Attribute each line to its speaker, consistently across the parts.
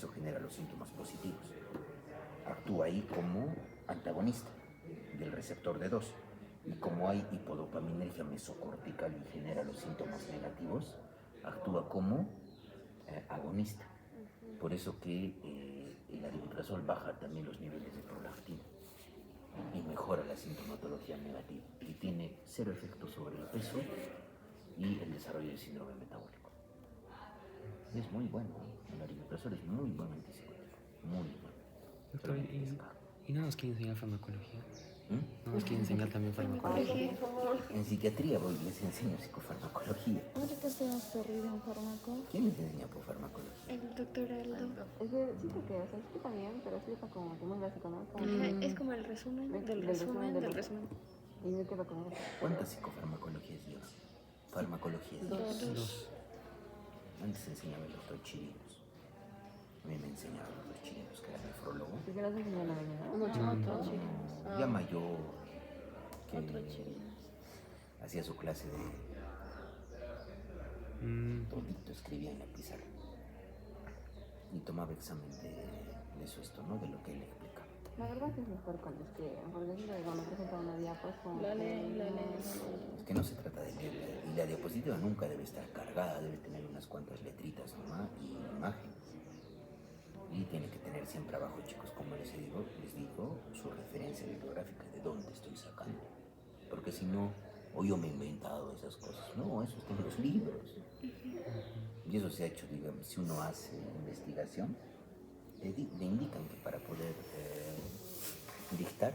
Speaker 1: eso genera los síntomas positivos. Actúa ahí como antagonista del receptor D2. Y como hay hipodopaminergia mesocortical y genera los síntomas negativos, actúa como agonista. Por eso que el aripiprazol baja también los niveles de prolactina y mejora la sintomatología negativa y tiene cero efecto sobre el peso y el desarrollo del síndrome metabólico. Es muy bueno, el aripiprazol es muy buen antipsicótico, muy bueno.
Speaker 2: Doctor, ¿y no nos quiere enseñar farmacología?
Speaker 1: ¿Mm?
Speaker 2: ¿No nos quiere enseñar también farmacología?
Speaker 1: En psiquiatría les enseño psicofarmacología.
Speaker 3: Ahorita estamos perdidos en fármaco.
Speaker 1: ¿Quién les enseña por farmacología?
Speaker 4: El doctor Aldo.
Speaker 3: Es que siento que se explica bien, pero explica como que muy básico, ¿no? Como
Speaker 4: Es como el resumen del resumen del resumen.
Speaker 3: Y me quedo con eso.
Speaker 1: ¿Cuántas psicofarmacologías llevan? Farmacologías.
Speaker 2: Dos.
Speaker 1: Antes enseñaba el doctor Chirinos. A mí me enseñaba el doctor Chirinos, que era nefrólogo.
Speaker 3: ¿Por qué no se enseña en la mañana?
Speaker 1: Ya mayor, que
Speaker 4: Otro chile.
Speaker 1: hacía su clase de todito, escribía en la pizarra y tomaba examen de su esto, ¿no? De lo que él explicaba.
Speaker 3: La verdad que es mejor cuando escriben, porque siento que cuando presenta una diapo es como
Speaker 4: La
Speaker 3: que
Speaker 4: leen.
Speaker 1: Es que no se trata de leer, y la diapositiva nunca debe estar cargada, debe tener unas cuantas letritas nomás y imágenes. Y tiene que tener siempre abajo, chicos, como les digo, su referencia bibliográfica de dónde estoy sacando. Porque si no, o yo me he inventado esas cosas. No, eso está en los libros. Y eso se ha hecho, digamos, si uno hace investigación, le indican que para poder dictar,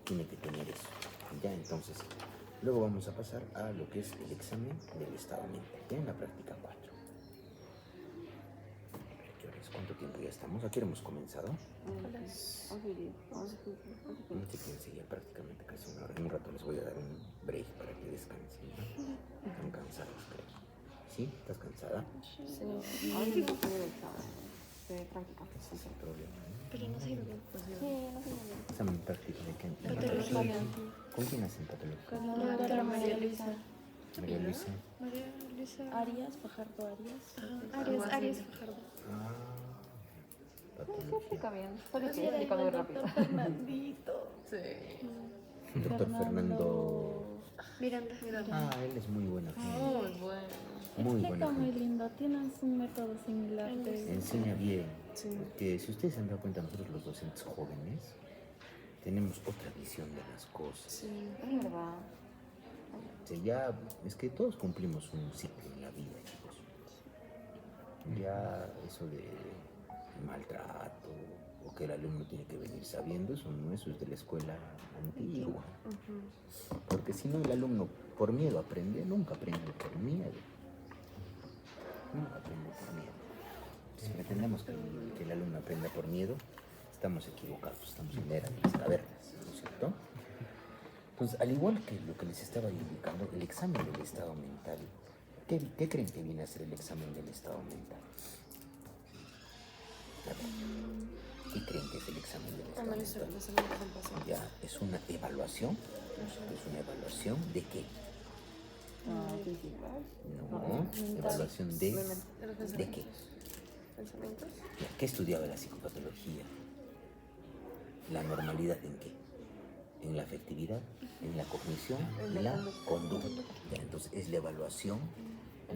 Speaker 1: tiene que tener eso. Ya, entonces, luego vamos a pasar a lo que es el examen del estado mental, ya en la práctica 4. ¿Cuánto tiempo ya estamos? ¿A qué hora hemos comenzado? No sé quién seguía prácticamente casi una hora. En un rato les voy a dar un break para que descansen, ¿no? Están cansados, creo. ¿Sí? ¿Estás cansada?
Speaker 4: Sí.
Speaker 3: Ahora sí no estoy de examen de práctica.
Speaker 1: Ese es el problema, ¿no?
Speaker 4: Pero no sirve.
Speaker 3: Sí, no sé bien.
Speaker 1: Examen práctico de qué?
Speaker 4: Patología.
Speaker 1: ¿Con quién hacen patología?
Speaker 3: Con
Speaker 4: La doctora María Luisa.
Speaker 1: María Luisa.
Speaker 4: María Luisa.
Speaker 3: Arias, Fajardo Arias.
Speaker 4: Arias Fajardo.
Speaker 1: Ah,
Speaker 3: Se
Speaker 1: patología.
Speaker 3: explica bien, solo que explica muy rápido.
Speaker 4: Fernandito.
Speaker 3: Sí.
Speaker 1: Doctor Fernando.
Speaker 4: Miranda.
Speaker 1: Ah, él es muy bueno.
Speaker 4: Muy bueno.
Speaker 1: Muy
Speaker 3: Explica
Speaker 1: bueno.
Speaker 3: muy lindo, tienes un método similar de...
Speaker 1: Enseña bien.
Speaker 4: Sí.
Speaker 1: Porque si ustedes se han dado cuenta, nosotros los docentes jóvenes tenemos otra visión de las cosas.
Speaker 4: Sí.
Speaker 3: Es verdad.
Speaker 1: O sea, ya es que todos cumplimos un ciclo en la vida, chicos. Ya eso de maltrato o que el alumno tiene que venir sabiendo, eso no, eso es de la escuela antigua. Porque si no, el alumno por miedo aprende, nunca aprende por miedo. Nunca aprende por miedo. Si pretendemos que el alumno aprenda por miedo, estamos equivocados, estamos en la era de las cavernas, ¿no es cierto? Entonces, al igual que lo que les estaba indicando, el examen del estado mental, ¿qué creen que viene a ser el examen del estado mental? A ver, ¿qué creen que es el examen del estado
Speaker 4: Analizar
Speaker 1: mental?
Speaker 4: los elementos del paciente.
Speaker 1: Ya, es una evaluación. ¿Es una evaluación de qué?
Speaker 3: Física.
Speaker 1: No, evaluación de qué.
Speaker 4: Pensamientos.
Speaker 1: Ya, ¿qué estudiaba la psicopatología? ¿La normalidad en qué? En la afectividad, en la cognición y la conducta. Ya, entonces es la evaluación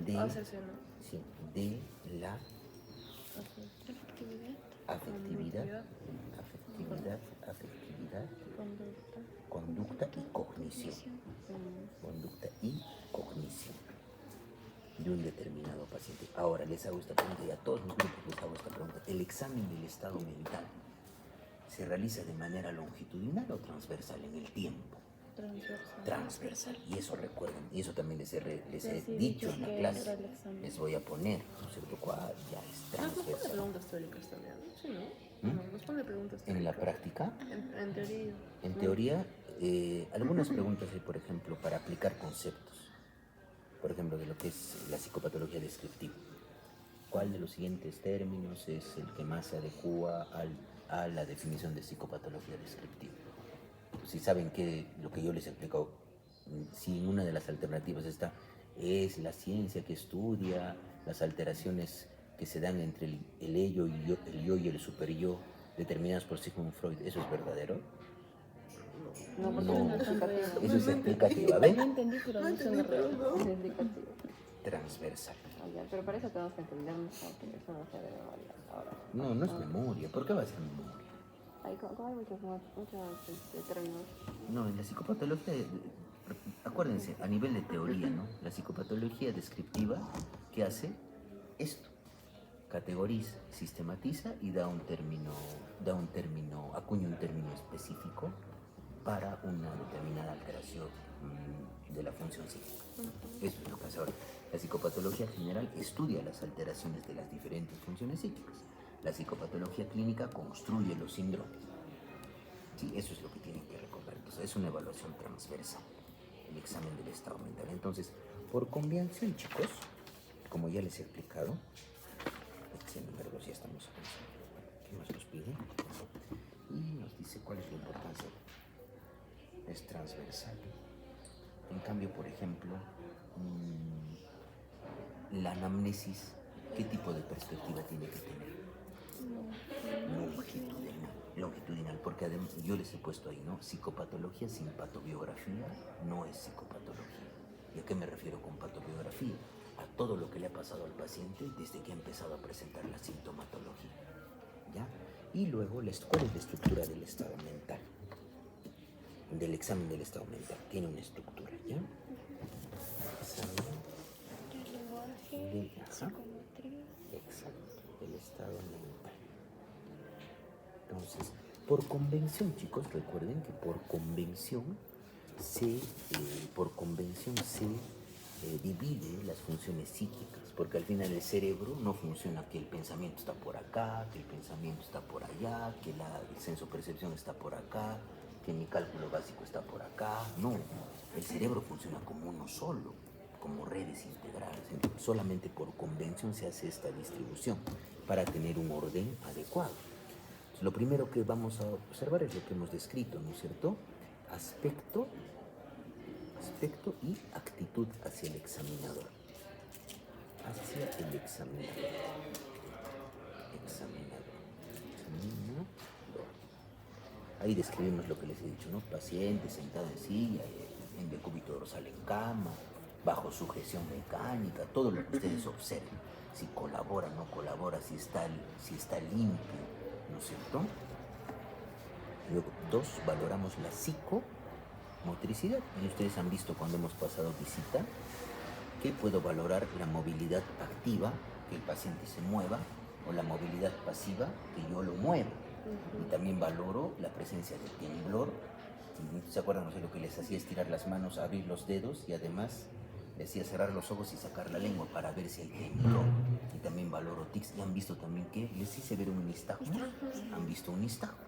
Speaker 1: de,
Speaker 4: Asociación.
Speaker 1: sí, de la
Speaker 4: Afectividad.
Speaker 1: afectividad, conducta y cognición. Conducta y cognición de un determinado paciente. Ahora les hago esta pregunta y a todos mis grupos les hago esta pregunta. ¿El examen del estado mental se realiza de manera longitudinal o transversal en el tiempo? Transversal. Y eso recuerden, y eso también les he dicho en la clase. Les voy a poner, ¿no es cierto? ¿Cuál ya es
Speaker 4: Nos pone
Speaker 1: transversal?
Speaker 4: preguntas teóricas también. Sí, ¿no? Nos pone preguntas
Speaker 1: En la
Speaker 4: teóricas.
Speaker 1: práctica,
Speaker 4: En teoría.
Speaker 1: en teoría, algunas preguntas hay, por ejemplo, para aplicar conceptos. Por ejemplo, de lo que es la psicopatología descriptiva. ¿Cuál de los siguientes términos es el que más se adecua a la definición de psicopatología descriptiva? Si saben que lo que yo les he explicado, si en una de las alternativas está, es la ciencia que estudia las alteraciones que se dan entre el ello y el yo y el superyo, determinadas por Sigmund Freud, ¿eso es verdadero?
Speaker 3: No, porque
Speaker 1: No.
Speaker 3: no es explicativo.
Speaker 1: Eso es explicativa,
Speaker 4: No
Speaker 1: ¿ven?
Speaker 4: entendí, pero no se me reveló.
Speaker 3: Es explicativo.
Speaker 1: Transversal.
Speaker 3: Ah, ya, pero para eso tenemos que entendernos porque eso no se debe variar ahora.
Speaker 1: No, no es memoria. ¿Por qué va a ser memoria?
Speaker 3: Hay, como hay muchos términos.
Speaker 1: No, en la psicopatología, acuérdense, a nivel de teoría, ¿no? La psicopatología descriptiva, ¿qué hace? Esto. Categoriza, sistematiza y da un término, acuña un término específico para una determinada alteración de la función psíquica. Eso es lo que hace ahora. La psicopatología general estudia las alteraciones de las diferentes funciones psíquicas. La psicopatología clínica construye los síndromes. Sí, eso es lo que tienen que recordar. Entonces, es una evaluación transversal, el examen del estado mental. Entonces, por convención, chicos, como ya les he explicado, sin embargo, ya estamos avanzando. ¿Qué más nos pide? Y nos dice cuál es la importancia. Es transversal. En cambio, por ejemplo, la anamnesis, ¿qué tipo de perspectiva tiene que tener? Longitudinal, porque además yo les he puesto ahí, ¿no? Psicopatología sin patobiografía no es psicopatología. ¿Y a qué me refiero con patobiografía? A todo lo que le ha pasado al paciente desde que ha empezado a presentar la sintomatología, ¿ya? Y luego, ¿cuál es la estructura del estado mental? Del examen del estado mental. Tiene una estructura, ¿ya? Examen de psicometría. Exacto, del estado mental. Entonces, por convención, chicos, recuerden que por convención se divide las funciones psíquicas, porque al final el cerebro no funciona que el pensamiento está por acá, que el pensamiento está por allá, que el senso-percepción está por acá, que mi cálculo básico está por acá. No, el cerebro funciona como uno solo, como redes integrales. Entonces, solamente por convención se hace esta distribución para tener un orden adecuado. Entonces, lo primero que vamos a observar es lo que hemos descrito, ¿no es cierto? Aspecto y actitud hacia el examinador. Hacia el examinador. Examinador. Ahí describimos lo que les he dicho, ¿no? Paciente sentado en silla, en decúbito dorsal en cama, bajo sujeción mecánica, todo lo que ustedes observen. Si colabora, no colabora, si está limpio, ¿no es cierto? Luego, 2, valoramos la psicomotricidad. Y ustedes han visto cuando hemos pasado visita que puedo valorar la movilidad activa, que el paciente se mueva, o la movilidad pasiva, que yo lo muevo. Y también valoro la presencia de temblor. ¿Se acuerdan? Lo que les hacía estirar las manos, abrir los dedos y además les hacía cerrar los ojos y sacar la lengua para ver si hay temblor. Y también valoro tics. ¿Y han visto también que les hice ver un nistagmus? ¿Han visto un nistagmus?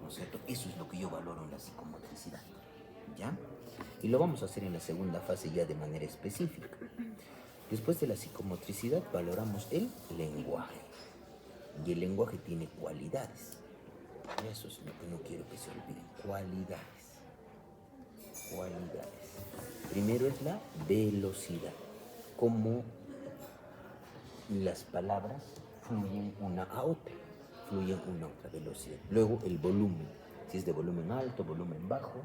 Speaker 1: ¿No es cierto? Eso es lo que yo valoro en la psicomotricidad, ¿ya? Y lo vamos a hacer en la segunda fase ya de manera específica. Después de la psicomotricidad valoramos el lenguaje. Y el lenguaje tiene cualidades. Y eso es lo que no quiero que se olviden. Cualidades. Primero es la velocidad. Cómo las palabras fluyen una a otra. Velocidad. Luego el volumen. Si es de volumen alto, volumen bajo.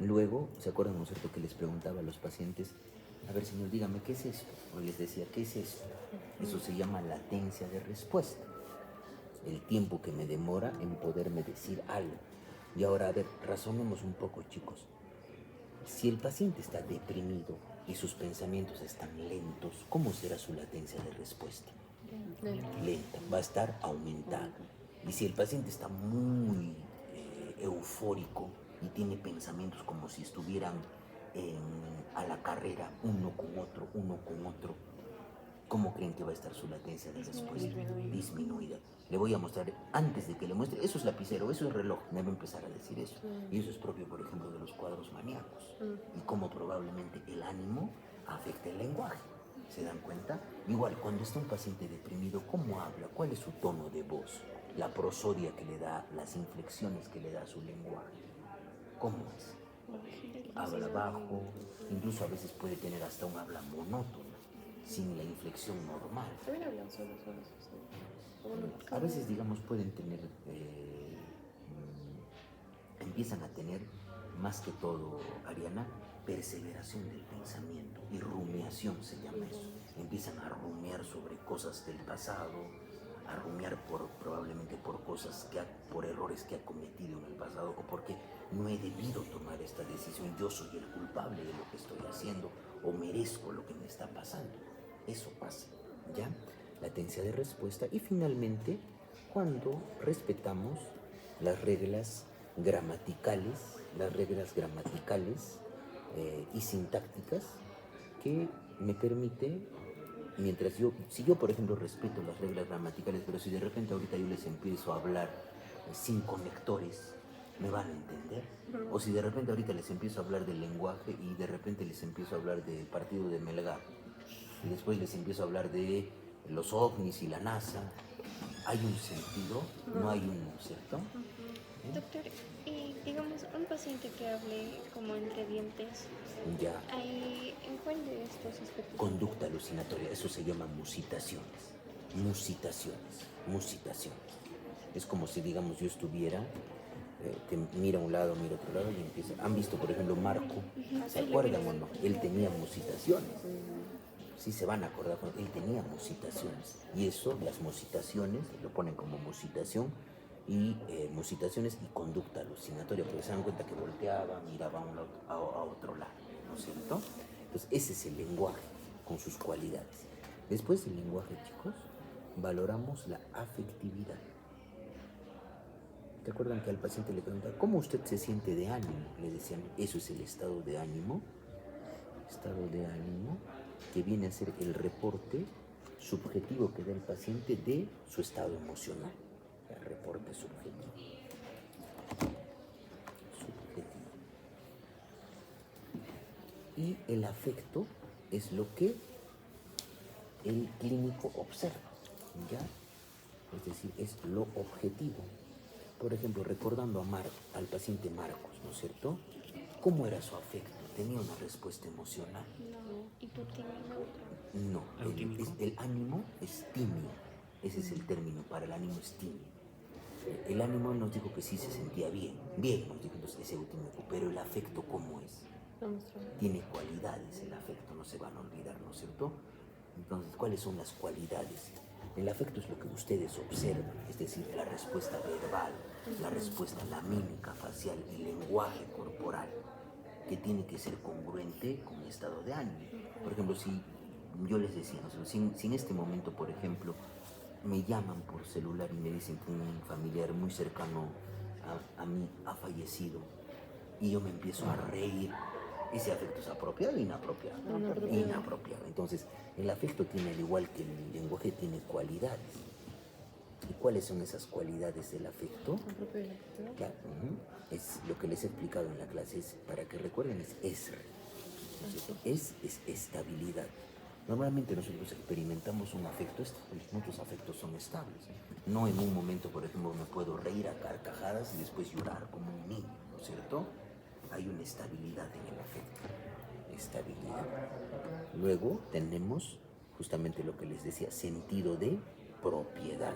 Speaker 1: Luego, ¿se acuerdan, no es cierto, que les preguntaba a los pacientes? A ver, señor, dígame, ¿qué es esto? O les decía, ¿qué es esto? Eso se llama latencia de respuesta. El tiempo que me demora en poderme decir algo. Y ahora, a ver, razonemos un poco, chicos. Si el paciente está deprimido y sus pensamientos están lentos, ¿cómo será su latencia de respuesta? Lenta. Va a estar aumentada. Y si el paciente está muy eufórico y tiene pensamientos como si estuvieran a la carrera, uno con otro, ¿cómo creen que va a estar su latencia de respuesta? Disminuida. Le voy a mostrar, antes de que le muestre, eso es lapicero, eso es reloj, me va a empezar a decir eso. Y eso es propio, por ejemplo, de los cuadros maníacos. Y cómo probablemente el ánimo afecta el lenguaje. ¿Se dan cuenta? Igual, cuando está un paciente deprimido, ¿cómo habla? ¿Cuál es su tono de voz? La prosodia que le da, las inflexiones que le da a su lenguaje. ¿Cómo es? Habla bajo, incluso a veces puede tener hasta un habla monótono. sin la inflexión normal.
Speaker 4: También hablan solos.
Speaker 1: A veces, digamos, pueden tener, empiezan a tener, más que todo, Ariana, perseveración del pensamiento y rumiación se llama eso. Empiezan a rumiar sobre cosas del pasado, a rumiar probablemente por cosas, por errores que ha cometido en el pasado o porque no he debido tomar esta decisión, yo soy el culpable de lo que estoy haciendo o merezco lo que me está pasando. Eso pasa, ¿ya? Latencia de respuesta. Y finalmente, cuando respetamos las reglas gramaticales y sintácticas que me permite, si yo por ejemplo respeto las reglas gramaticales, pero si de repente ahorita yo les empiezo a hablar sin conectores, ¿me van a entender? O si de repente ahorita les empiezo a hablar del lenguaje y de repente les empiezo a hablar del partido de Melgar y después les empiezo a hablar de los ovnis y la NASA, ¿hay un sentido? No hay un, ¿cierto?
Speaker 5: Doctor, y digamos, un paciente que hable como entre dientes,
Speaker 1: Ya.
Speaker 5: ¿en cuál de estos aspectos?
Speaker 1: Conducta alucinatoria, eso se llama musitaciones. Es como si, digamos, yo estuviera, te mira a un lado, mira a otro lado y empieza. ¿Han visto, por ejemplo, Marco? ¿Se acuerdan o no? Él tenía musitaciones. Sí se van a acordar, él tenía musitaciones. Y eso, las musitaciones, lo ponen como musitación y musitaciones y conducta alucinatoria, porque se dan cuenta que volteaba, miraba a otro lado, ¿no es cierto? Entonces, ese es el lenguaje con sus cualidades. Después del lenguaje, chicos, valoramos la afectividad. ¿Te acuerdan que al paciente le preguntaban, ¿cómo usted se siente de ánimo? Le decían, eso es el estado de ánimo. Estado de ánimo, que viene a ser el reporte subjetivo que da el paciente de su estado emocional. El reporte subjetivo. Y el afecto es lo que el clínico observa, ¿ya? Es decir, es lo objetivo. Por ejemplo, recordando al paciente Marcos, ¿no es cierto? ¿Cómo era su afecto? ¿Tenía una respuesta emocional?
Speaker 5: No. ¿Y por qué
Speaker 1: No, el ánimo es timio. Ese es el término para el ánimo, es timio. El ánimo nos dijo que sí se sentía bien, nos dijo entonces ese último, pero el afecto, ¿cómo es? Tiene cualidades, el afecto, no se van a olvidar, ¿no es cierto? Entonces, ¿cuáles son las cualidades? El afecto es lo que ustedes observan, es decir, la respuesta verbal, la respuesta, la mímica facial, el lenguaje corporal, que tiene que ser congruente con el estado de ánimo. Por ejemplo, si yo les decía, ¿no? si en este momento, por ejemplo, me llaman por celular y me dicen que un familiar muy cercano a mí ha fallecido y yo me empiezo a reír, ¿ese afecto es apropiado o inapropiado? Inapropiado. Entonces, el afecto tiene, al igual que el lenguaje, tiene cualidades. ¿Y cuáles son esas cualidades del afecto? Claro, es lo que les he explicado en la clase, para que recuerden, es ESR. Es estabilidad. Normalmente nosotros experimentamos un afecto estable, muchos afectos son estables. No en un momento, por ejemplo, me puedo reír a carcajadas y después llorar como un niño, ¿no es cierto? Hay una estabilidad en el afecto, estabilidad. Luego tenemos justamente lo que les decía, sentido de propiedad.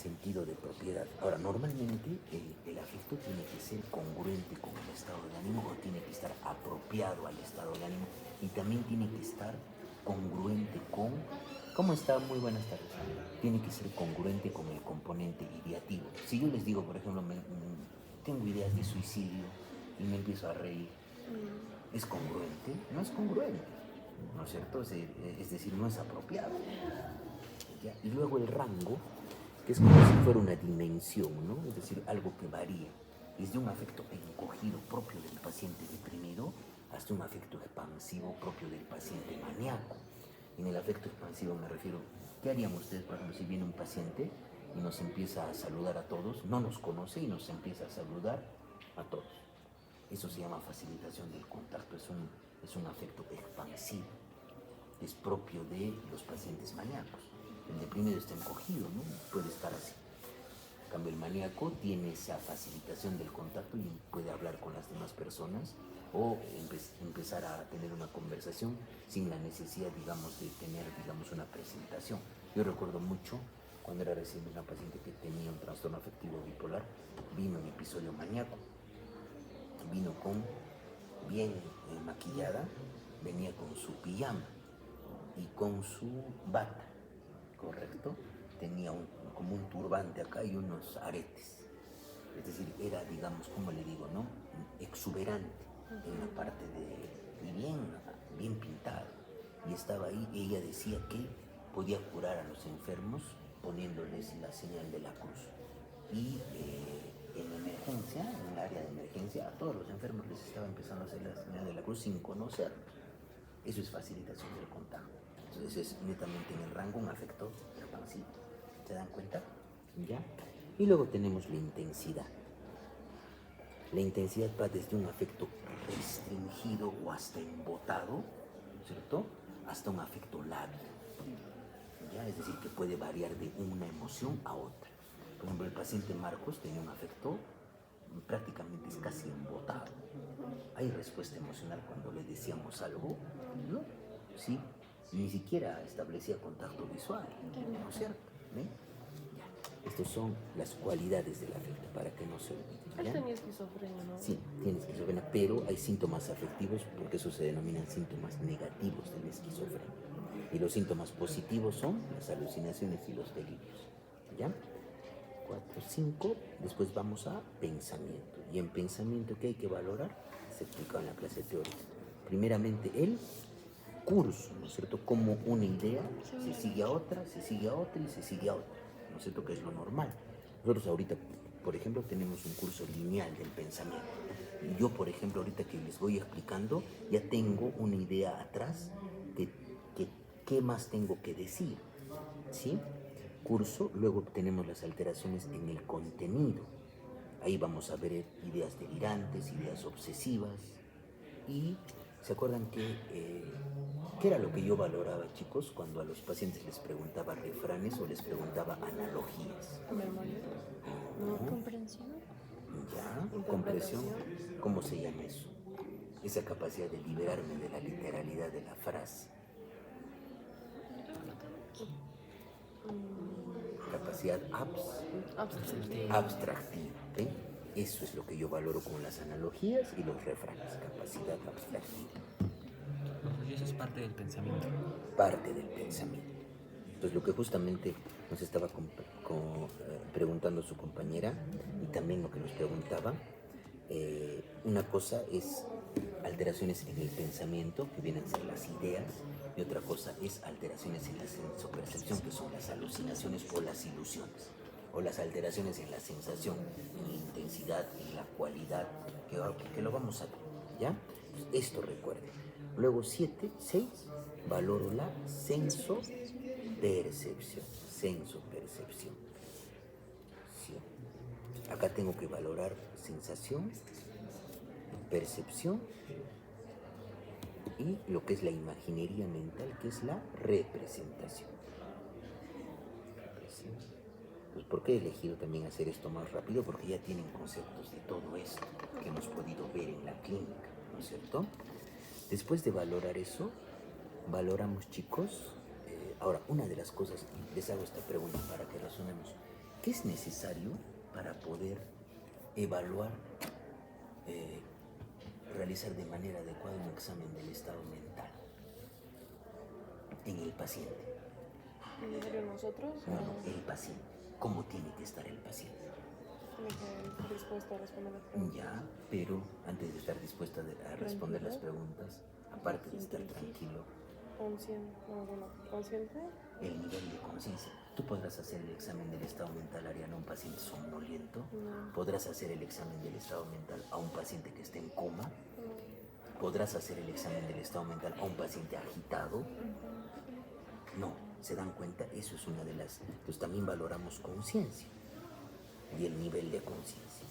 Speaker 1: Sentido de propiedad. Ahora, normalmente el afecto tiene que ser congruente con el estado de ánimo o tiene que estar apropiado al estado de ánimo y también tiene que estar congruente con... ¿Cómo está? Muy buenas tardes. Tiene que ser congruente con el componente ideativo. Si yo les digo, por ejemplo, tengo ideas de suicidio y me empiezo a reír, ¿es congruente? No es congruente, ¿no es cierto? Es decir, no es apropiado. ¿Ya? Y luego el rango, que es como si fuera una dimensión, ¿no? Es decir, algo que varía, desde un afecto encogido propio del paciente deprimido hasta un afecto expansivo propio del paciente maníaco. En el afecto expansivo me refiero, ¿qué harían ustedes, por ejemplo, si viene un paciente y nos empieza a saludar a todos, no nos conoce y nos empieza a saludar a todos? Eso se llama facilitación del contacto, es un afecto expansivo, es propio de los pacientes maníacos. El deprimido está encogido, ¿no? Puede estar así. En cambio, el maníaco tiene esa facilitación del contacto y puede hablar con las demás personas o empezar a tener una conversación sin la necesidad, digamos, de tener, digamos, una presentación. Yo recuerdo mucho cuando era recién una paciente que tenía un trastorno afectivo bipolar, vino en episodio maníaco, vino con bien maquillada, venía con su pijama y con su bata, ¿correcto? Tenía como un turbante acá y unos aretes. Es decir, era, digamos, como le digo, ¿no? Exuberante en la parte de... y bien pintado. Y estaba ahí, ella decía que podía curar a los enfermos poniéndoles la señal de la cruz. Y en emergencia, en el área de emergencia, a todos los enfermos les estaba empezando a hacer la señal de la cruz sin conocer. Eso es facilitación del contagio. Entonces es netamente en el rango un afecto expansivo. ¿Se dan cuenta? ¿Ya? Y luego tenemos la intensidad. La intensidad va desde un afecto restringido o hasta embotado, ¿cierto? Hasta un afecto lábil. ¿Ya? Es decir, que puede variar de una emoción a otra. Por ejemplo, el paciente Marcos tenía un afecto prácticamente es casi embotado. Hay respuesta emocional cuando le decíamos algo, ¿no? Sí, ni siquiera establecía contacto visual, ¿no es cierto? ¿Ve? Ya. Estas son las cualidades del afecto, para que no se olviden.
Speaker 4: Él
Speaker 1: ¿Ya?
Speaker 4: tenía esquizofrenia, ¿no?
Speaker 1: Sí, tiene esquizofrenia, pero hay síntomas afectivos, porque eso se denominan síntomas negativos de la esquizofrenia. Y los síntomas positivos son las alucinaciones y los delirios. ¿Ya? 4, 5, después vamos a pensamiento. Y en pensamiento, ¿qué hay que valorar? Se explica en la clase teórica. Primeramente, el curso, ¿no es cierto? Como una idea se sigue a otra, se sigue a otra y se sigue a otra, ¿no es cierto? Que es lo normal. Nosotros ahorita, por ejemplo, tenemos un curso lineal del pensamiento. Y yo, por ejemplo, ahorita que les voy explicando, ya tengo una idea atrás de qué más tengo que decir, ¿sí? Curso, luego tenemos las alteraciones en el contenido. Ahí vamos a ver ideas delirantes, ideas obsesivas. Y se acuerdan que, ¿qué era lo que yo valoraba, chicos, cuando a los pacientes les preguntaba refranes o les preguntaba analogías?
Speaker 4: Memoria.
Speaker 5: Comprensión.
Speaker 1: Ya, compresión, ¿cómo se llama eso? Esa capacidad de liberarme de la literalidad de la frase. Capacidad abstractiva. ¿Ven? Eso es lo que yo valoro con las analogías y los refranes. Capacidad abstractiva.
Speaker 2: Y eso es parte del pensamiento.
Speaker 1: Parte del pensamiento. Entonces lo que justamente nos estaba preguntando su compañera y también lo que nos preguntaba, una cosa es alteraciones en el pensamiento, que vienen a ser las ideas, y otra cosa es alteraciones en la sensopercepción, que son las alucinaciones o las ilusiones, o las alteraciones en la sensación, en la intensidad, en la cualidad, que lo vamos a ver, ¿ya? Pues esto recuerden. Luego 6, valoro la sensopercepción. Sensopercepción. ¿Sí? Acá tengo que valorar sensación, percepción y lo que es la imaginería mental, que es la representación. Pues, ¿por qué he elegido también hacer esto más rápido? Porque ya tienen conceptos de todo esto que hemos podido ver en la clínica, ¿no es cierto? Después de valorar eso, valoramos, chicos, ahora, una de las cosas, les hago esta pregunta para que razonemos. ¿Qué es necesario para poder evaluar, realizar de manera adecuada un examen del estado mental en el paciente?
Speaker 4: ¿Necesario nosotros?
Speaker 1: No, el paciente. ¿Cómo tiene que estar el paciente?
Speaker 4: Tiene que estar dispuesto a responder las preguntas.
Speaker 1: Ya, pero antes de estar dispuesta a responder las preguntas, aparte de estar tranquilo,
Speaker 4: ¿Consciente?
Speaker 1: el nivel de conciencia. Tú podrás hacer el examen del estado mental, Ariana, a un paciente somnoliento.
Speaker 4: No.
Speaker 1: Podrás hacer el examen del estado mental a un paciente que esté en coma. Podrás hacer el examen del estado mental a un paciente agitado. No, ¿se dan cuenta? Eso es una de las... Pues también valoramos conciencia y el nivel de conciencia.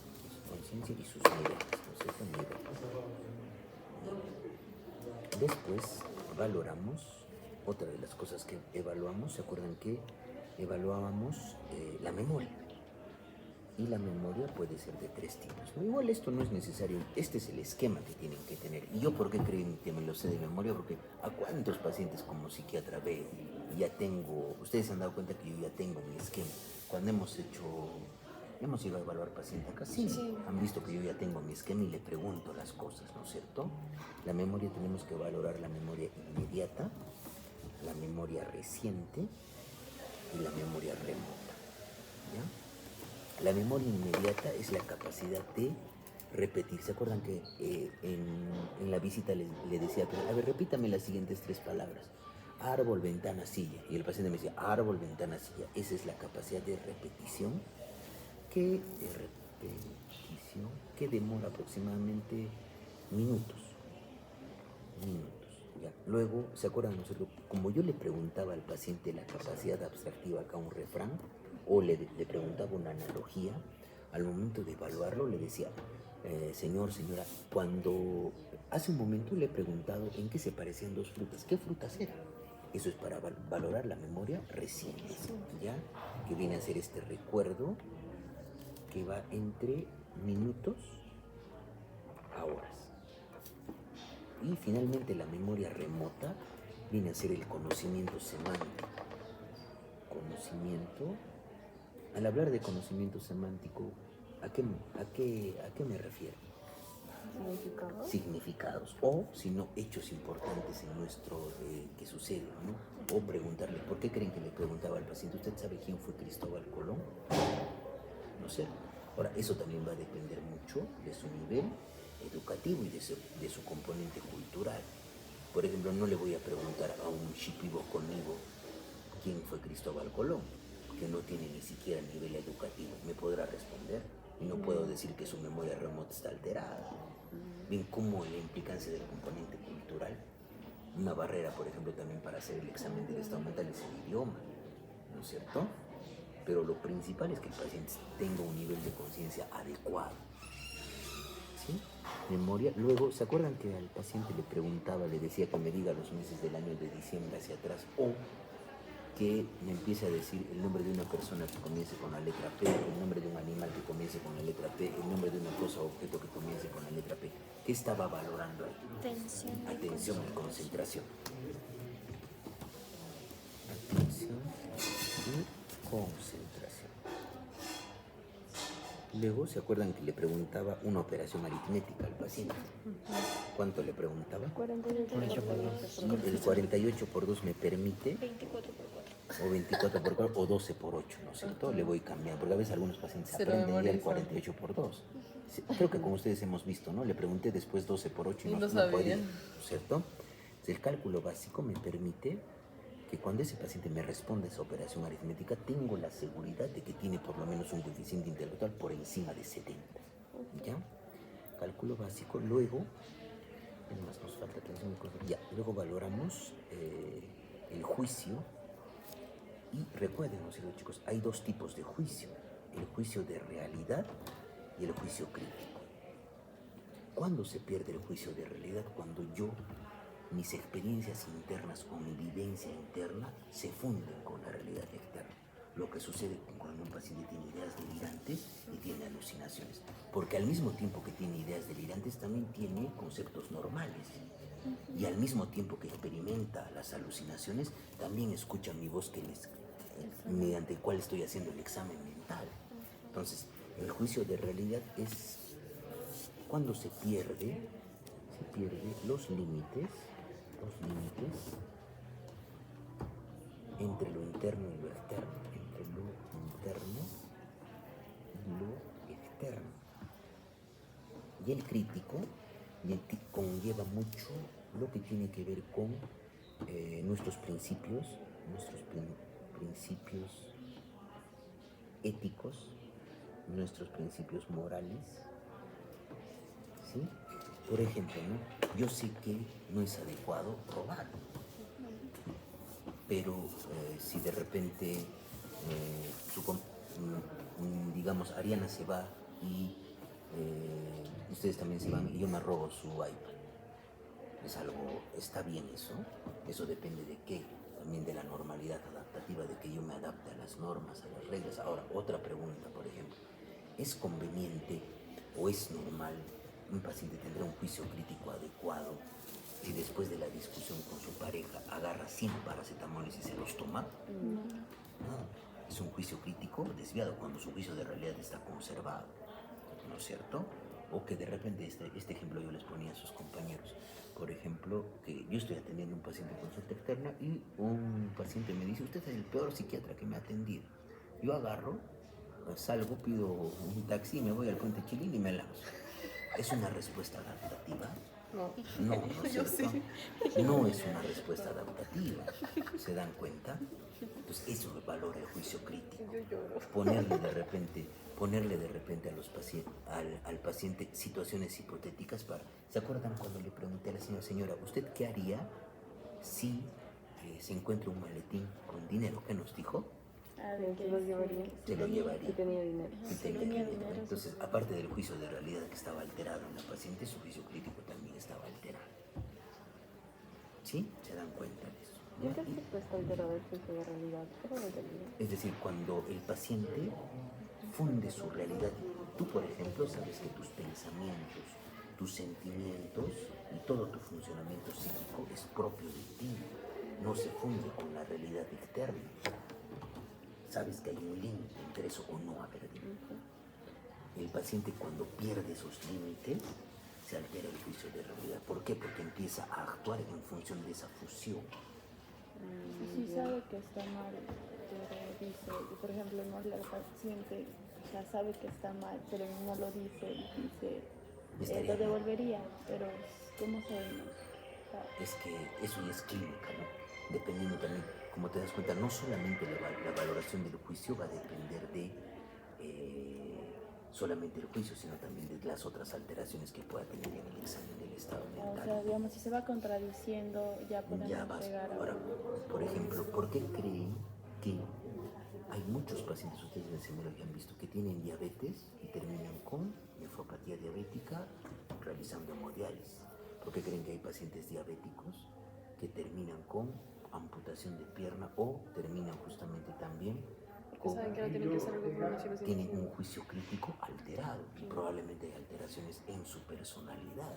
Speaker 1: Conciencia y sus niveles, ¿no es cierto? Después valoramos, otra de las cosas que evaluamos, ¿se acuerdan que evaluábamos la memoria? Y la memoria puede ser de 3 tipos, ¿no? Igual esto no es necesario, este es el esquema que tienen que tener. ¿Y yo por qué creen que me lo sé de memoria? Porque a cuántos pacientes como psiquiatra veo, ya tengo, ustedes se han dado cuenta que yo ya tengo mi esquema. Cuando hemos ido a evaluar pacientes acá, sí,
Speaker 4: Sí.
Speaker 1: han visto que yo ya tengo mi esquema y le pregunto las cosas, ¿no es cierto? La memoria tenemos que valorar la memoria inmediata, la memoria reciente y la memoria remota, ¿ya? La memoria inmediata es la capacidad de repetir. ¿Se acuerdan que en la visita le decía, a ver, repítame las siguientes 3 palabras? Árbol, ventana, silla. Y el paciente me decía, árbol, ventana, silla. Esa es la capacidad de repetición que demora aproximadamente minutos. ¿Ya? Luego, ¿se acuerdan nosotros? Como yo le preguntaba al paciente la capacidad abstractiva acá, un refrán, o le preguntaba una analogía, al momento de evaluarlo le decía, señor, señora, cuando hace un momento le he preguntado en qué se parecían 2 frutas, ¿qué frutas eran? Eso es para valorar la memoria reciente, ¿ya? Que viene a ser este recuerdo que va entre minutos a horas. Y finalmente la memoria remota viene a ser el conocimiento semántico. Al hablar de conocimiento semántico, ¿a qué me refiero?
Speaker 3: ¿Significado?
Speaker 1: Significados o, si no, hechos importantes en nuestro que suceden, ¿no? O preguntarle, ¿por qué creen que le preguntaba al paciente? ¿Usted sabe quién fue Cristóbal Colón? No sé. Ahora, eso también va a depender mucho de su nivel educativo y de su componente cultural. Por ejemplo, no le voy a preguntar a un shipibo conmigo quién fue Cristóbal Colón, que no tiene ni siquiera nivel educativo. Me podrá responder y no puedo decir que su memoria remota está alterada. Bien, como la implicancia del componente cultural, una barrera, por ejemplo, también para hacer el examen del estado mental es el idioma, ¿no es cierto? Pero lo principal es que el paciente tenga un nivel de conciencia adecuado. ¿Sí? Memoria. Luego, ¿se acuerdan que al paciente le preguntaba, le decía que me diga los meses del año de diciembre hacia atrás, o que me empiece a decir el nombre de una persona que comience con la letra P, el nombre de un animal que comience con la letra P, el nombre de una cosa o objeto que comience con la letra P? ¿Qué estaba valorando ahí? Atención y concentración. Atención y concentración. Luego, ¿se acuerdan que le preguntaba una operación aritmética al paciente? ¿Cuánto le preguntaba?
Speaker 3: 48 por 12.
Speaker 1: El 48 por 2 me permite,
Speaker 5: 24 por 4.
Speaker 1: o 24 por 4, o 12 por 8, ¿no es cierto? Le voy cambiando, porque a veces algunos pacientes aprenden ya el 48 por 2. Sí, creo que como ustedes hemos visto, ¿no? Le pregunté después 12 por 8 y no podía, ¿no es cierto? Entonces, el cálculo básico me permite que cuando ese paciente me responde esa operación aritmética, tengo la seguridad de que tiene por lo menos un coeficiente intelectual por encima de 70. ¿Ya? Cálculo básico. Luego, es más, nos falta atención. Ya, luego valoramos el juicio. Y recuerden, ¿no es cierto, chicos? Hay 2 tipos de juicio. El juicio de realidad y el juicio crítico. ¿Cuándo se pierde el juicio de realidad? Cuando mis experiencias internas o mi vivencia interna se funden con la realidad externa. Lo que sucede cuando un paciente tiene ideas delirantes y tiene alucinaciones. Porque al mismo tiempo que tiene ideas delirantes, también tiene conceptos normales. Y al mismo tiempo que experimenta las alucinaciones, también escucha mi voz mediante el cual estoy haciendo el examen mental. Entonces, el juicio de realidad es cuando se pierde los límites entre lo interno y lo externo, entre lo interno y lo externo. Y el crítico conlleva mucho lo que tiene que ver con nuestros principios éticos, nuestros principios morales, ¿sí? Por ejemplo, ¿no? Yo sé que no es adecuado robar, pero si de repente, digamos, Ariana se va y ustedes también se van y yo me robo su iPad, ¿está bien eso? Eso depende de qué, también de la normalidad adaptativa, de que yo me adapte a las normas, a las reglas. Ahora, otra pregunta, por ejemplo, ¿Es conveniente o es normal? Un paciente tendrá un juicio crítico adecuado si después de la discusión con su pareja agarra 100 paracetamoles y se los toma. No, es un juicio crítico desviado cuando su juicio de realidad está conservado, ¿no es cierto? O que de repente, este ejemplo yo les ponía a sus compañeros. Por ejemplo, que yo estoy atendiendo a un paciente con consulta externa y un paciente me dice: usted es el peor psiquiatra que me ha atendido. Yo agarro, salgo, pido un taxi y me voy al Puente Chilín y me lanzo. ¿Es una respuesta adaptativa?
Speaker 4: No.
Speaker 1: No, ¿no es
Speaker 4: Yo
Speaker 1: cierto?
Speaker 4: sí.
Speaker 1: No es una respuesta adaptativa. ¿Se dan cuenta? Entonces eso valora el juicio crítico.
Speaker 4: Yo lloro.
Speaker 1: Ponerle de repente a los al paciente situaciones hipotéticas para... ¿Se acuerdan cuando le pregunté a la señora, ¿usted qué haría si se encuentra un maletín con dinero? ¿Qué nos dijo?
Speaker 3: Se lo llevaría.
Speaker 1: Se lo llevaría.
Speaker 3: Si tenía dinero.
Speaker 1: Si tenía dinero. Entonces, aparte del juicio de realidad que estaba alterado en la paciente, su juicio crítico también estaba alterado. ¿Sí? ¿Se dan cuenta de eso?
Speaker 3: ¿Y en qué aspecto está alterado el juicio de realidad? Eso no entendí.
Speaker 1: Es decir, cuando el paciente funde su realidad, tú, por ejemplo, sabes que tus pensamientos, tus sentimientos y todo tu funcionamiento psíquico es propio de ti, no se funde con la realidad externa. Sabes que hay un límite entre eso o no haber límite. El paciente, cuando pierde esos límites, se altera el juicio de realidad. ¿Por qué? Porque empieza a actuar en función de esa fusión.
Speaker 6: Sí sabe que está mal, pero dice, por ejemplo, no la paciente, o sea, sabe que está mal, pero no lo dice y dice,
Speaker 1: Estaría
Speaker 6: lo devolvería, pero ¿cómo sabemos? O sea,
Speaker 1: Es que eso ya es clínica, ¿no? Dependiendo también, como te das cuenta, no solamente la valoración del juicio va a depender de solamente el juicio, sino también de las otras alteraciones que pueda tener en el examen del estado
Speaker 6: o sea,
Speaker 1: mental.
Speaker 6: digamos, si se va contradiciendo, ya podemos
Speaker 1: Ya vas.
Speaker 6: llegar a...
Speaker 1: Ahora, por ejemplo, ¿por qué creen que hay muchos pacientes, ustedes en el seminario que han visto, que tienen diabetes y terminan con nefropatía diabética realizando hemodiálisis? ¿Por qué creen que hay pacientes diabéticos que terminan con amputación de pierna o terminan justamente también con...
Speaker 4: Saben que no tienen que hacer algo por una cirugía.
Speaker 1: Tienen un juicio crítico alterado y probablemente hay alteraciones en su personalidad.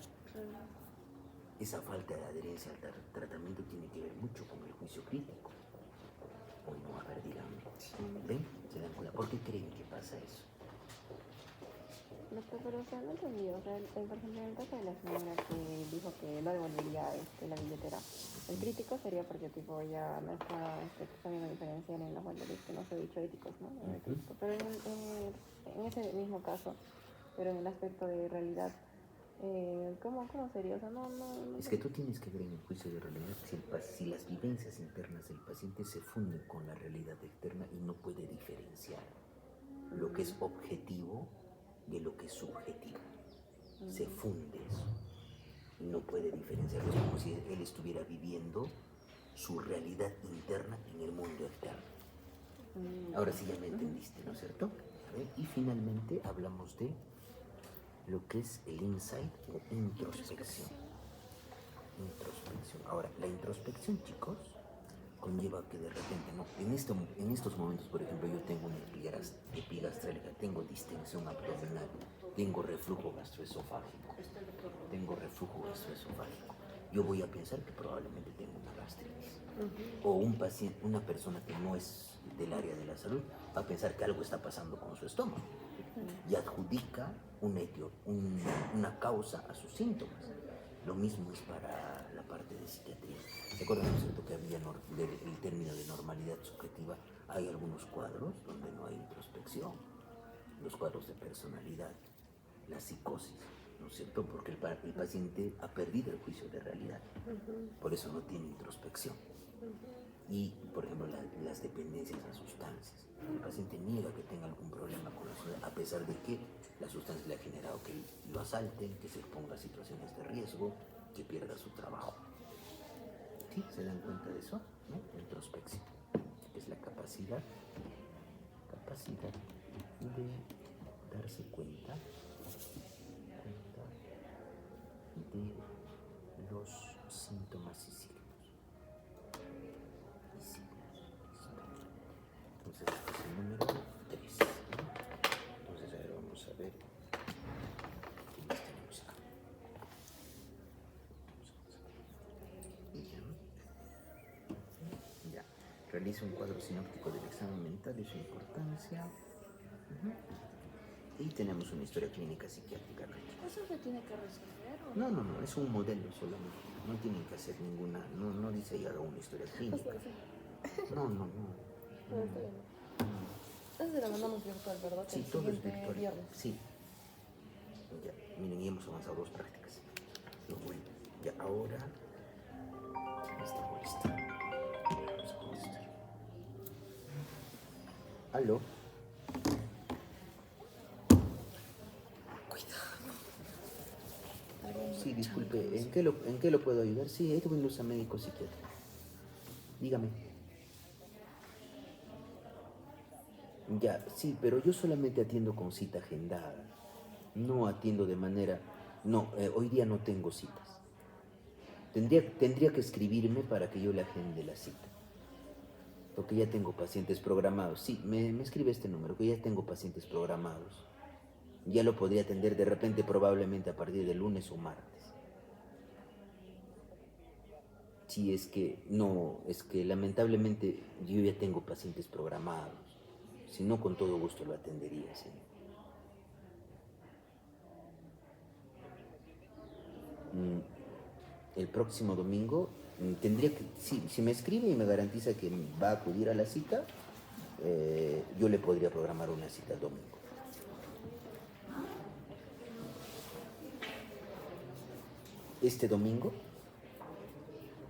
Speaker 1: Esa falta de adherencia al tratamiento tiene que ver mucho con el juicio crítico. O no, a ver, díganme. ¿Ven? ¿Se dan cuenta? ¿Por qué creen que pasa eso?
Speaker 3: No, pero o sea, no entendí. O sea, por ejemplo, en el caso de la señora que dijo que no devolvería la billetera, el crítico sería porque tipo ya no está sabiendo diferenciar en los valores que no se ha dicho éticos, ¿no? Pero en ese mismo caso, pero en el aspecto de realidad, ¿cómo sería? O sea, no.
Speaker 1: Es que tú tienes que ver en el juicio de realidad si las vivencias internas del paciente se funden con la realidad externa y no puede diferenciar lo que es objetivo de lo que es subjetivo. Se funde eso y no puede diferenciarlo. Es como si él estuviera viviendo su realidad interna en el mundo externo. Ahora sí ya me entendiste, ¿no es cierto? A ver, y finalmente hablamos de lo que es el insight o introspección. Ahora, la introspección, chicos, conlleva que de repente, ¿no? En estos momentos, por ejemplo, yo tengo una epigastrélica, tengo distensión abdominal, tengo reflujo gastroesofágico. Yo voy a pensar que probablemente tengo una gastritis. O una persona que no es del área de la salud va a pensar que algo está pasando con su estómago y adjudica una causa a sus síntomas. Lo mismo es para la parte de psiquiatría. ¿Se acuerdan, no es cierto, que había el término de normalidad subjetiva? Hay algunos cuadros donde no hay introspección, los cuadros de personalidad, la psicosis, ¿no es cierto? Porque el paciente ha perdido el juicio de realidad, por eso no tiene introspección. Y, por ejemplo, las dependencias a sustancias. El paciente niega que tenga algún problema con la sustancia, a pesar de que la sustancia le ha generado que lo asalten, que se exponga a situaciones de riesgo, que pierda su trabajo. ¿Sí? ¿Se dan cuenta de eso? ¿No? La introspección es la capacidad de darse cuenta de los síntomas y signos. Entonces, este es el número 3. Entonces, a ver, vamos Realiza un cuadro sinóptico del examen mental y su importancia. Y tenemos una historia clínica psiquiátrica.
Speaker 6: ¿Eso se tiene que resolver o
Speaker 1: No, es un modelo solamente. No tienen que hacer ninguna, no dice ahí haga una historia clínica. No.
Speaker 6: no? Está bien. Entonces la mandamos virtual, ¿verdad?
Speaker 1: Sí,
Speaker 6: El
Speaker 1: todo es
Speaker 6: siguiente
Speaker 1: virtual.
Speaker 6: viernes.
Speaker 1: Sí. Ya, miren, ya hemos avanzado 2 prácticas. Lo bueno. Ya ahora me está molestando. Vamos a contestar. ¿Aló? Sí, disculpe, ¿en qué lo puedo ayudar? Sí, Edwin Luza, médico psiquiatra. Dígame. Ya, sí, pero yo solamente atiendo con cita agendada. No atiendo de manera... No, hoy día no tengo citas. Tendría que escribirme para que yo le agende la cita. Porque ya tengo pacientes programados. Sí, me escribe este número, que ya tengo pacientes programados. Ya lo podría atender de repente, probablemente a partir de lunes o martes. Sí, es que lamentablemente yo ya tengo pacientes programados. Si no, con todo gusto lo atendería, señor. El próximo domingo tendría que, sí, si me escribe y me garantiza que va a acudir a la cita, yo le podría programar una cita el domingo. ¿Este domingo?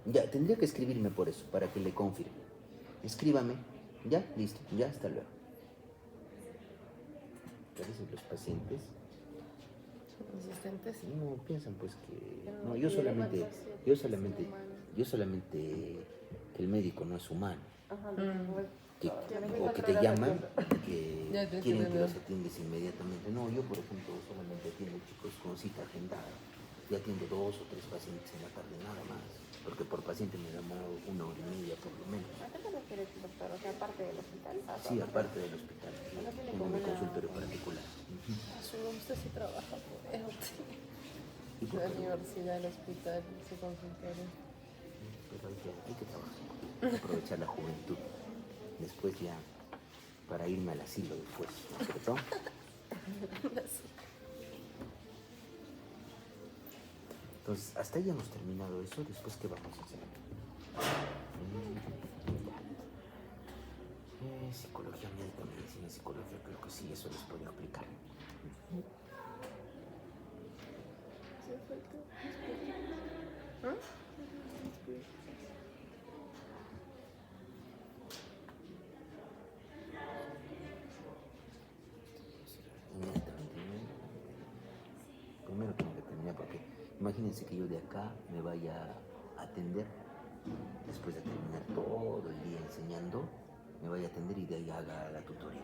Speaker 1: Ya, tendría que escribirme por eso, para que le confirme. Escríbame. Ya, listo, ya, hasta luego. A veces los pacientes
Speaker 4: Insistentes.
Speaker 1: no piensan pues que...
Speaker 4: Ya
Speaker 1: No,
Speaker 4: no
Speaker 1: yo
Speaker 4: quiere
Speaker 1: solamente
Speaker 4: pacientes
Speaker 1: que el médico no es humano.
Speaker 3: Ajá,
Speaker 1: O que te llaman, que
Speaker 4: Ya, tienes que
Speaker 1: quieren que
Speaker 4: atender.
Speaker 1: los atiendes inmediatamente. No, yo por ejemplo solamente atiendo chicos con cita agendada. Y atiendo 2 o 3 pacientes en la tarde, nada más. Porque por paciente me demoro 1 hora y media por lo menos.
Speaker 3: ¿A qué te refieres, doctor? O sea, aparte del hospital.
Speaker 1: Sí, aparte del hospital. Tengo mi consultorio particular.
Speaker 4: Usted sí trabaja por eso.
Speaker 1: ¿Y por
Speaker 4: La
Speaker 1: qué?
Speaker 4: universidad, el hospital, su consultorio.
Speaker 1: Pero hay que trabajar. Aprovechar la juventud. Después ya, para irme al asilo después, ¿no es cierto? Entonces, hasta ahí hemos terminado eso. Después, ¿qué vamos a hacer? Psicología médica, medicina, psicología, creo que sí, eso les puedo explicar. Inmediatamente, ¿no? Primero tengo que terminar porque imagínense que yo de acá me vaya a atender, después de terminar todo el día enseñando, me vaya a atender y de ahí haga la tutoría.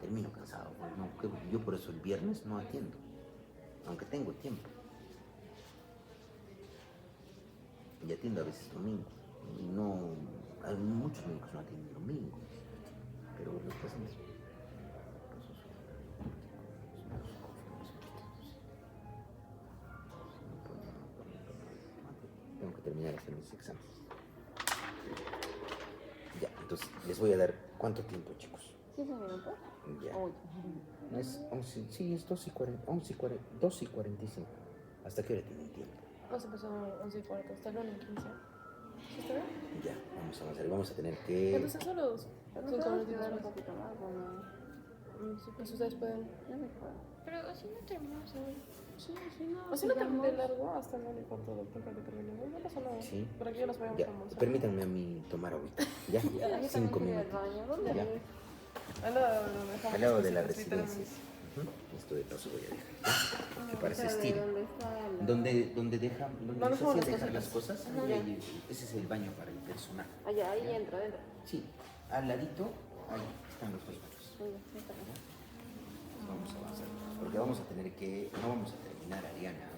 Speaker 1: Termino cansado, pues no, yo por eso el viernes no atiendo, aunque tengo tiempo. Y atiendo a veces domingo. No, hay muchos médicos no atienden domingo, pero los pacientes... Tengo que terminar de hacer mis exámenes. Ya, entonces les voy a dar ¿cuánto tiempo, chicos?
Speaker 3: 15 minutos.
Speaker 1: Ya.
Speaker 3: Uy.
Speaker 1: Es 11, sí, es 2 y 45. ¿Hasta qué hora tienen tiempo?
Speaker 4: No se pasó 11:15, hasta el 1:15. ¿Sí está bien?
Speaker 1: Ya, vamos a avanzar y vamos a tener que...
Speaker 4: Entonces solo dos.
Speaker 3: Pero
Speaker 4: Son
Speaker 3: no
Speaker 4: solo
Speaker 3: podemos quedar un
Speaker 4: 10 horas.
Speaker 3: poquito más, ¿o no?
Speaker 4: Sí, pues ustedes pueden.
Speaker 3: Ya me acuerdo.
Speaker 5: Pero así no terminamos hoy.
Speaker 3: Sí, sí, no.
Speaker 4: O si no
Speaker 3: digamos-
Speaker 4: terminé largo hasta el 1:15 del tiempo que terminemos. No pasa nada.
Speaker 1: Sí.
Speaker 4: Para que ya nos vayamos
Speaker 1: Ya,
Speaker 4: a almorzar.
Speaker 1: permítanme a mí tomar ahorita. ¿Ya?
Speaker 3: Yo también
Speaker 1: 5
Speaker 3: quiero ir al
Speaker 1: minutos.
Speaker 3: baño. ¿Dónde
Speaker 1: Ya.
Speaker 3: es?
Speaker 4: Al lado de donde dejamos
Speaker 1: Al lado
Speaker 4: las
Speaker 1: de las
Speaker 4: cositas,
Speaker 1: residencias.
Speaker 4: literalmente.
Speaker 1: Esto de paso voy a dejar. ¿Ya? Que para
Speaker 3: O
Speaker 1: se
Speaker 3: sea, ¿de
Speaker 1: estire.
Speaker 3: dónde está la-
Speaker 1: Donde
Speaker 4: ¿Dónde
Speaker 1: se
Speaker 4: son
Speaker 1: hacía
Speaker 4: las
Speaker 1: dejar las
Speaker 4: cositas?
Speaker 1: cosas, ese es el baño para el personal.
Speaker 3: Allá, ahí entro, dentro.
Speaker 1: Sí, al ladito, ahí están los 2 baños.
Speaker 3: Uy, ya está.
Speaker 1: Vamos a avanzar. Porque vamos a tener que, no vamos a terminar, Ariana,